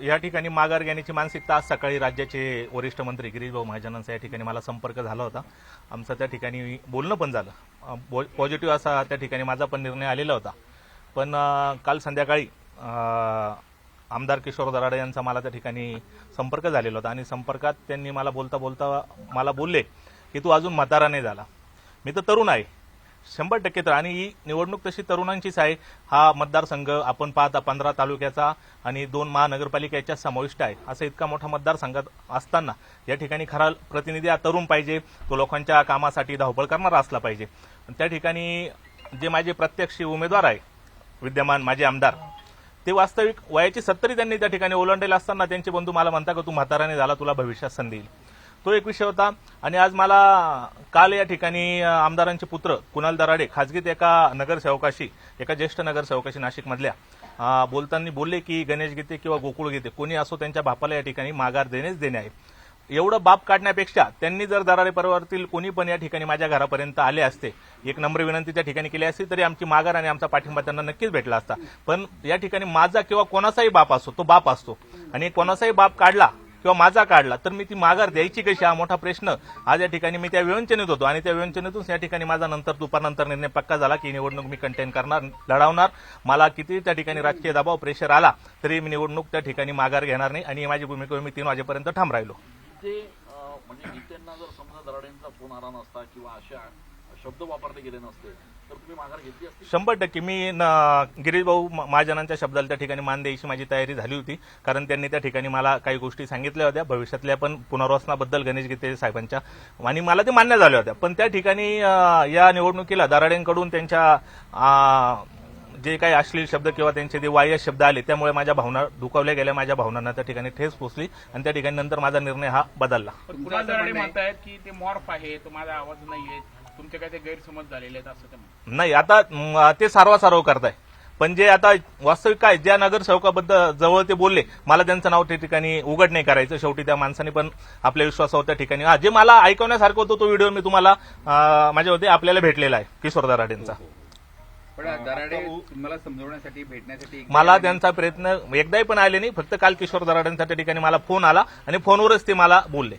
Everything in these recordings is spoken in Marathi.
या ठिकाणी माघार घेण्याची मानसिकता आज सकाळी राज्याचे वरिष्ठ मंत्री गिरीश भाऊ महाजनांचा या ठिकाणी मला संपर्क झाला होता. आमचं त्या ठिकाणी बोलणं पण झालं. पॉझिटिव्ह असा त्या ठिकाणी माझा पण निर्णय आलेला होता. पण काल संध्याकाळी आमदार किशोर दराडे यांचा मला त्या ठिकाणी संपर्क झालेला होता आणि संपर्कात त्यांनी मला बोलता बोलता मला बोलले की तू अजून म्हातारा नाही झाला. मी तर तरुण आहे 100% तर, आणि ही निवडणूक तशी तरुणांचीच आहे. हा मतदारसंघ आपण पाहता 15 तालुक्याचा आणि 2 महानगरपालिकेच्या समाविष्ट आहे. असं इतका मोठा मतदारसंघात असताना या ठिकाणी खरा प्रतिनिधी हा तरुण पाहिजे, तो लोकांच्या कामासाठी धावपळ करणारा असला पाहिजे. त्या ठिकाणी जे माझे प्रत्यक्ष उमेदवार आहे विद्यमान माझे आमदार, ते वास्तविक वयाची 70 त्यांनी त्या ठिकाणी ओलांडेल असताना त्यांचे बंधू मला म्हणता की तू म्हाताराने झाला, तुला भविष्यात संधी येईल. तो एक विषय होता. आणि आज मला काल या ठिकाणी आमदारांचे पुत्र कुणाल दराडे खाजगीत एका नगरसेवकाशी, एका ज्येष्ठ नगरसेवकाशी नाशिकमधल्या बोलताना बोलले की गणेश गीते किंवा गोकुळ गीते कोणी असो त्यांच्या बापाला या ठिकाणी माघार देणेच देणे आहे. एवढं बाप काढण्यापेक्षा त्यांनी जर दराडे परिवारातील कोणी पण या ठिकाणी माझ्या घरापर्यंत आले असते, एक नम्र विनंती त्या ठिकाणी केली असती, तरी आमची माघार आणि आमचा पाठिंबा त्यांना नक्कीच भेटला असता. पण या ठिकाणी माझा किंवा कोणाचाही बाप असो, तो बाप असतो आणि कोणाचाही बाप काढला किंवा माझा काढला तर मी ती माघार द्यायची कशी, हा मोठा प्रश्न आज या ठिकाणी मी त्या विवंचनेत होतो. आणि त्या विवंचनेतून या ठिकाणी माझा दुपारनंतर निर्णय पक्का झाला की निवडणूक मी कंटेन करणार, लढवणार. मला किती त्या ठिकाणी राजकीय दबाव प्रेशर आला तरी मी निवडणूक त्या ठिकाणी माघार घेणार नाही आणि माझी भूमिका मी 3 वाजेपर्यंत ठाम राहिलो. म्हणजे गीतेंना जर समजा दराडेंचा फोन आला नसता किंवा अशा शब्द वापरले गेले नसते तर तुम्ही माघार घेतली असती? 100% मी गिरीश भाऊ महाजनांच्या शब्दाला त्या ठिकाणी मान द्यायची माझी तयारी झाली होती. कारण त्यांनी त्या ठिकाणी मला काही गोष्टी सांगितल्या होत्या भविष्यातल्या पण पुनर्वसनाबद्दल गणेश गीते साहेबांच्या, आणि मला ते मान्य झाल्या होत्या. पण त्या ठिकाणी या निवडणुकीला दराडेंकडून त्यांच्या जे काही अश्लील शब्द किंवा त्यांचे जे वाह्य शब्द आले त्यामुळे माझ्या भावना दुखावल्या गेल्या, माझ्या भावनांना त्या ठिकाणी ठेस पोचली आणि त्या ठिकाणी नंतर माझा निर्णय हा बदलला. कुणाल दराडे म्हणतायत की ते मॉर्फ आहे, तो माझा आवाज नाहीये, तुमचे काय ते गैरसमज झालेले आहेत असं ते म्हणतात. नाही, आता ते सारवासारव करताय. पण जे आता वास्तविक काय, ज्या नगरसेवकाबद्दल जवळ ते बोलले, मला त्यांचं नाव त्या ठिकाणी उघड नाही करायचं. शेवटी त्या माणसाने पण आपल्या विश्वासावर त्या ठिकाणी जे मला ऐकवण्यासारखं होतं तो व्हिडिओ मी तुम्हाला माझ्यावरती आपल्याला भेटलेला आहे किशोर दराडेंचा. पण दराडे तुम्हाला समजवण्यासाठी भेटण्यासाठी मला त्यांचा प्रयत्न एकदाही पण आले नाही. फक्त काल किशोर दराडेंचा त्या ठिकाणी मला फोन आला आणि फोनवरच ते मला बोलले.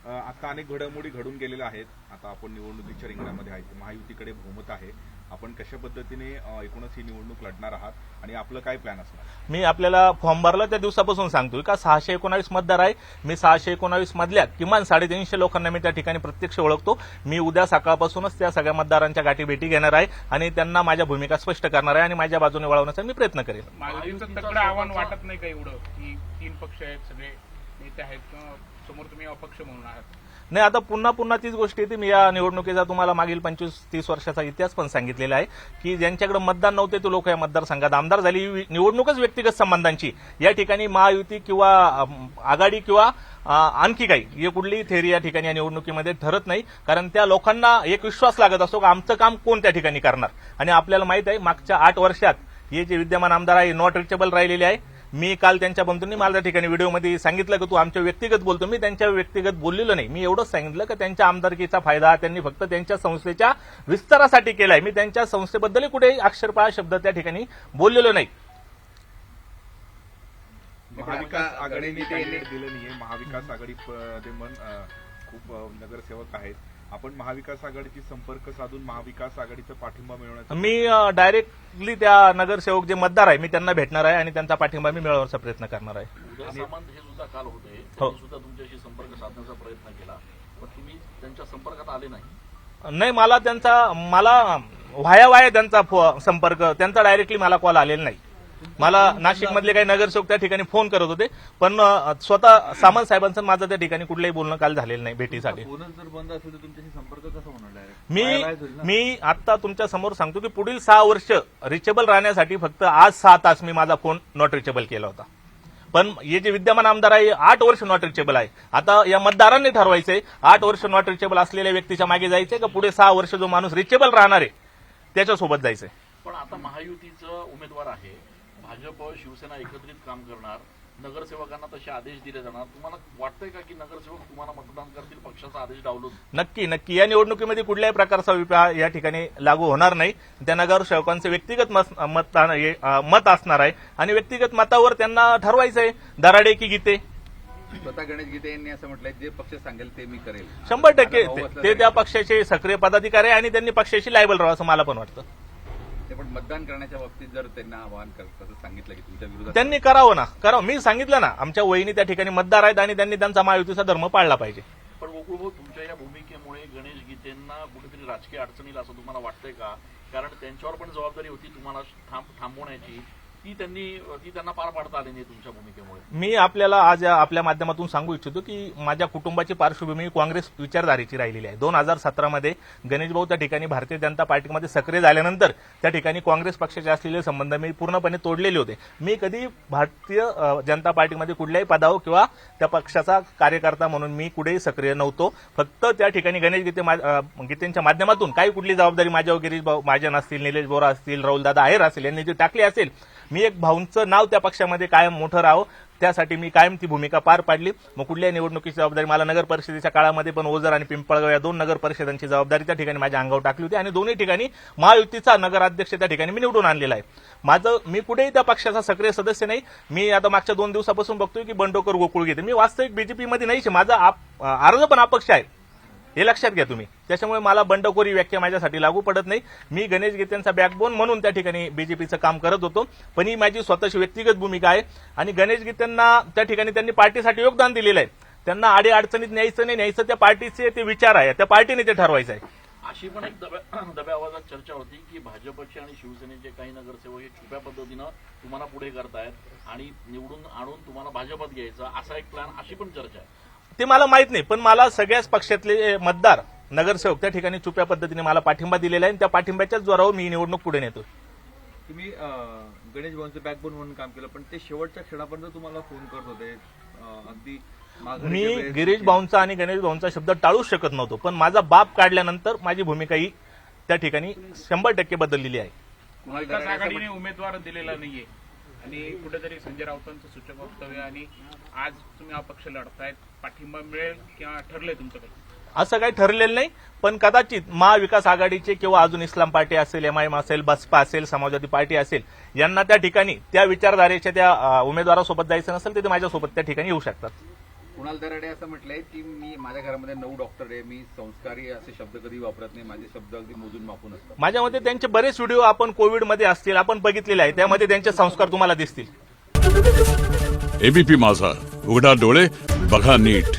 आता अनेक घडामोडी घडून गेलेल्या आहेत. आता आपण निवडणुकीच्या रिंगणामध्ये आहे, महायुतीकडे बहुमत आहे. आपण कशा पद्धतीने एकूणच ही निवडणूक लढणार आहात आणि आपलं काय प्लॅन असणार? मी आपल्याला फॉर्म भरला त्या दिवसापासून सांगतोय का 619 मतदार आहे. मी 619 मधल्या किमान 350 लोकांना मी त्या ठिकाणी प्रत्यक्ष ओळखतो. मी उद्या सकाळपासूनच त्या सगळ्या मतदारांच्या गाठी भेटी घेणार आहे आणि त्यांना माझ्या भूमिका स्पष्ट करणार आहे आणि माझ्या बाजूने वळवण्याचा मी प्रयत्न करेन. महायुतीचं तगडं आव्हान वाटत नाही का एवढं की 3 पक्ष आहेत, सगळे नेते आहेत, समोर तुम्ही अपक्ष म्हणून आहात? नाही, आता पुन्हा तीच गोष्ट येते. मी या निवडणुकीचा तुम्हाला मागील 25-30 वर्षाचा इतिहास पण सांगितलेला आहे की ज्यांच्याकडे मतदान नव्हते ते लोक या मतदारसंघात आमदार झाली. निवडणूकच व्यक्तिगत संबंधांची. या ठिकाणी महायुती किंवा आघाडी किंवा आणखी काही हे कुठलीही थेअरी या ठिकाणी या निवडणुकीमध्ये ठरत नाही. कारण त्या लोकांना एक विश्वास लागत असतो की आमचं काम कोण त्या ठिकाणी करणार. आणि आपल्याला माहित आहे मागच्या 8 वर्षात हे जे विद्यमान आमदार आहे नॉट रिचेबल राहिलेले आहे. मी काल त्यांच्या बंधूंनी मला त्या ठिकाणी व्हिडिओमध्ये सांगितलं की तू आमच्या व्यक्तिगत बोलतो. मी त्यांच्या व्यक्तिगत बोललेलो नाही. मी एवढंच सांगितलं की त्यांच्या आमदारकीचा फायदा त्यांनी फक्त त्यांच्या संस्थेच्या विस्तारासाठी केलाय. मी त्यांच्या संस्थेबद्दल कुठेही अक्षरशः शब्द त्या ठिकाणी बोललेलो नाही. महाविकास आघाडीने काही लीड दिलं नाहीये. महाविकास आघाडी खूप नगरसेवक आहेत. आपण महाविकास आघाडीची संपर्क साधून महाविकास आघाडीचा पाठिंबा मिळवण्याचा मी डायरेक्टली त्या नगरसेवक जे मतदार आहे मी त्यांना भेटणार आहे आणि त्यांचा पाठिंबा मी मिळवण्याचा प्रयत्न करणार आहे. उदय सामंत हे सुद्धा काल होते, त्यांनी सुद्धा तुमच्याशी संपर्क साधण्याचा प्रयत्न केला पण तुम्ही त्यांच्या संपर्कात आले नाही. नाही, मला वाया त्यांचा संपर्क, त्यांचा डायरेक्टली मला कॉल आलेला नाही. मला नाशिकमधले काही नगरसेवक त्या ठिकाणी फोन करत होते पण स्वतः सामंत साहेबांचं माझं त्या ठिकाणी कुठलंही बोलणं काल झालेलं नाही भेटीसाठी. जर बंद असेल तर तुमच्याशी संपर्क कसा होणार डायरेक्ट? मी आता तुमच्या समोर सांगतो की पुढील 6 वर्ष रिचेबल राहण्यासाठी फक्त आज 6 तास मी माझा फोन नॉट रिचेबल केला होता. पण हे जे विद्यमान आमदार आहे 8 वर्ष नॉट रिचेबल आहे. आता या मतदारांनी ठरवायचंय 8 वर्ष नॉट रिचेबल असलेल्या व्यक्तीच्या मागे जायचंय का पुढे 6 वर्ष जो माणूस रिचेबल राहणार आहे त्याच्यासोबत जायचंय. पण आता महायुतीचं उमेदवार आहे, भाजप शिवसेना एकत्रित काम करणार, नगरसेवकांना तसे आदेश दिले जाणार. तुम्हाला वाटतंय का की नगरसेवक तुम्हाला मतदान करतील पक्षाचा आदेश डावलून? नक्की या निवडणुकीमध्ये कुठल्याही प्रकारचा विपा या ठिकाणी लागू होणार नाही. त्या नगरसेवकांचे व्यक्तिगत मत असणार आहे आणि व्यक्तिगत मतावर त्यांना ठरवायचं आहे दराडे की गीते. स्वतः गणेश गीते यांनी असं म्हटलंय, जे पक्ष सांगेल ते मी करेल. 100% ते त्या पक्षाचे सक्रिय पदाधिकारी आहे आणि त्यांनी पक्षाशी लायबल राहावं असं मला पण वाटतं. ते पण मतदान करण्याच्या बाबतीत जर त्यांना आवाहन करत असं सांगितलं की तुमच्या विरोधात, त्यांनी करावं. मी सांगितलं ना, आमच्या वहिनी त्या ठिकाणी मतदार आहेत आणि त्यांनी त्यांचा महायुतीचा धर्म पाळला पाहिजे. पण गोकुळभाऊ, तुमच्या या भूमिकेमुळे गणेश गीतेंना कुठेतरी राजकीय अडचणीला असं तुम्हाला वाटतंय का? कारण त्यांच्यावर पण जबाबदारी होती तुम्हाला थांबवण्याची, ती त्यांना पार पाडता आली नाही तुमच्या भूमिकेमुळे. मी आपल्याला आज आपल्या माध्यमातून सांगू इच्छितो की माझ्या कुटुंबाची पार्श्वभूमी काँग्रेस विचारधारेची राहिलेली आहे. 2017मध्ये गणेशभाऊ त्या ठिकाणी भारतीय जनता पार्टीमध्ये सक्रिय झाल्यानंतर त्या ठिकाणी काँग्रेस पक्षाचे असलेले संबंध मी पूर्णपणे तोडलेले होते. मी कधी भारतीय जनता पार्टीमध्ये कुठल्याही पदावर किंवा त्या पक्षाचा कार्यकर्ता म्हणून मी कुठेही सक्रिय नव्हतो. फक्त त्या ठिकाणी गणेश गीतेंच्या माध्यमातून काही कुठली जबाबदारी माझ्यावर गिरीश महाजन असतील, निलेश बोरा असतील, राहुलदादा आहेर असतील यांनी जी टाकली असेल, मी एक भाऊंचं नाव त्या पक्षामध्ये कायम मोठं राहावं त्यासाठी मी कायम ती भूमिका पार पाडली. मग कुठल्याही निवडणुकीची जबाबदारी मला नगर परिषदेच्या काळामध्ये पण ओझर आणि पिंपळगाव या 2 नगर परिषदांची जबाबदारी त्या ठिकाणी माझ्या अंगावर टाकली होती आणि दोन्ही ठिकाणी महायुतीचा नगराध्यक्ष त्या ठिकाणी मी निवडून आणलेला आहे. मी कुठेही त्या पक्षाचा सक्रिय सदस्य नाही. मी आता मागच्या 2 दिवसापासून बघतोय की बंडोकर गोकुळ गीते, मी वास्तविक बीजेपीमध्ये नाहीच. माझा अर्ज पण अपक्ष आहे, हे लक्षात घ्या तुम्ही. त्याच्यामुळे मला बंडखोरी व्याख्या माझ्यासाठी लागू पडत नाही. मी गणेश गीतेंचा बॅकबोन म्हणून त्या ठिकाणी बीजेपीचं काम करत होतो, पण ही माझी स्वतःची व्यक्तिगत भूमिका आहे. आणि गणेश गीतेंना त्या ठिकाणी त्यांनी पार्टीसाठी योगदान दिलेलं आहे. त्यांना आडी अडचणीत न्यायचं त्या पार्टीचे ते विचार आहे, त्या पार्टीने ते ठरवायचं आहे. अशी पण एक दब्या आवाजात चर्चा होती की भाजपचे आणि शिवसेनेचे काही नगरसेवक हे छुप्या पद्धतीनं तुम्हाला पुढे करतायत आणि निवडून आणून तुम्हाला भाजपात घ्यायचं असा एक प्लॅन, अशी पण चर्चा आहे. ते मला माहित नाही, पण मला सगळ्याच पक्षातले मतदार नगरसेवक त्या ठिकाणी छुप्या पद्धतीने मला पाठिंबा दिलेला आहे आणि त्या पाठिंब्याच्याच जोरावर मी निवडणूक पुढे नेतो. तुम्ही गणेश भाऊंचं बॅकबोन म्हणून काम केलं, पण ते शेवटच्या क्षणापर्यंत तुम्हाला फोन करत होते. अगदी मी गिरीश भाऊंचा आणि गणेश भाऊंचा शब्द टाळूच शकत नव्हतो, पण माझा बाप काढल्यानंतर माझी भूमिका ही त्या ठिकाणी 100% बदललेली आहे. महाविकास आघाडीने उमेदवार दिलेला नाहीये आणि कुठेतरी संजय राऊतांचं सूचक वक्तव्य आणि आज तुम्ही अपक्ष लढतायत, पाठिंबा मिळेल किंवा ठरलंय तुमच्याकडे? असं काही ठरलेलं नाही, पण कदाचित महाविकास आघाडीचे किंवा अजून इस्लाम पार्टी असेल, एमआयएम असेल, बसपा असेल, समाजवादी पार्टी असेल, यांना त्या ठिकाणी त्या विचारधारेच्या त्या उमेदवारासोबत जायचं नसेल तर ते माझ्यासोबत त्या ठिकाणी येऊ शकतात. कुणाल दराडे असं म्हटलंय की मी माझ्या घरामध्ये 9 डॉक्टर आहे, मी संस्कारी असे शब्द कधी वापरत नाही, माझे शब्द अगदी मोजून मापून असतात. माझ्या मते त्यांचे बरेच व्हिडिओ आपण कोविडमध्ये असतील, आपण बघितलेले आहे, त्यामध्ये त्यांचे संस्कार तुम्हाला दिसतील. एबीपी माझा, उघडा डोळे बघा नीट.